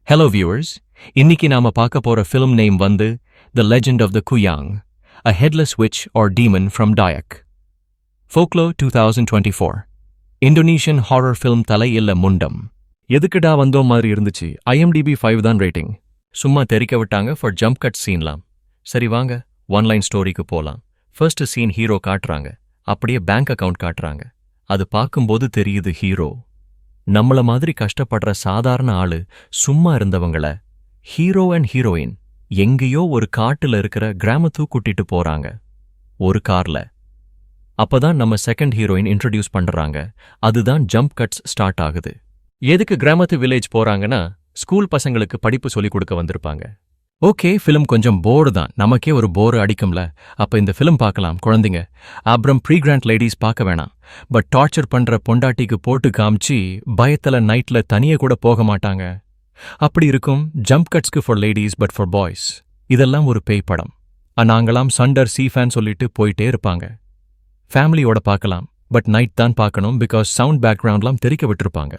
Hello viewers, இன்னைக்கு நாம பார்க்க போற film name வந்து The Legend of the Kuyang, a headless witch or demon from Dayak. Folklore 2024. Indonesian horror film தலை இல்ல முண்டம். எதுக்குடா வந்தோம் மாதிரி இருந்துச்சு. IMDb 5 தான் ரேட்டிங். சும்மா தெரிக்க விட்டாங்க for jump cut சீன்லாம். சரி வாங்க, ஒன் லைன் ஸ்டோரிக்கு போலாம். ஃபர்ஸ்ட் சீன் ஹீரோ காட்டுறாங்க. அப்படியே பேங்க் அக்கவுண்ட் காட்டுறாங்க. அது பார்க்கும்போது தெரியுது ஹீரோ நம்மள மாதிரி கஷ்டப்படுற சாதாரண ஆளு சும்மா இருந்தவங்கள ஹீரோ அண்ட் ஹீரோயின் எங்கேயோ ஒரு காட்டுல இருக்கிற கிராமத்துக்கு கூட்டிட்டு போறாங்க ஒரு கார்ல. அப்பதான் நம்ம செகண்ட் ஹீரோயின் இன்ட்ரடியூஸ் பண்றாங்க. அதுதான் ஜம்ப் கட்ஸ் ஸ்டார்ட் ஆகுது. எதுக்கு கிராமத்து வில்லேஜ் போறாங்கன்னா ஸ்கூல் பசங்களுக்கு படிப்பு சொல்லிக் கொடுக்க வந்திருப்பாங்க. ஓகே, ஃபிலிம் கொஞ்சம் போர்டு தான், நமக்கே ஒரு போர் அடிக்கும்ல. அப்ப இந்த ஃபிலிம் பார்க்கலாம் குழந்தைங்க. அப்புறம் ப்ரீகிராண்ட் லேடிஸ் பார்க்க வேணாம். பட் டார்ச்சர் பண்ற பொண்டாட்டிக்கு போட்டு காமிச்சு பயத்துல நைட்ல தனியே கூட போக மாட்டாங்க. அப்படி இருக்கும் ஜம்ப் கட்ஸ்க்கு for ladies but for boys. இதெல்லாம் ஒரு பேய் படம். நாங்களாம் சண்டர் சீஃபேன் சொல்லிட்டு போயிட்டே இருப்பாங்க. ஃபேமிலியோட பார்க்கலாம், பட் நைட் தான் பார்க்கணும் பிகாஸ் சவுண்ட் பேக்ரவுண்ட்லாம் தெரிக்க விட்டுருப்பாங்க.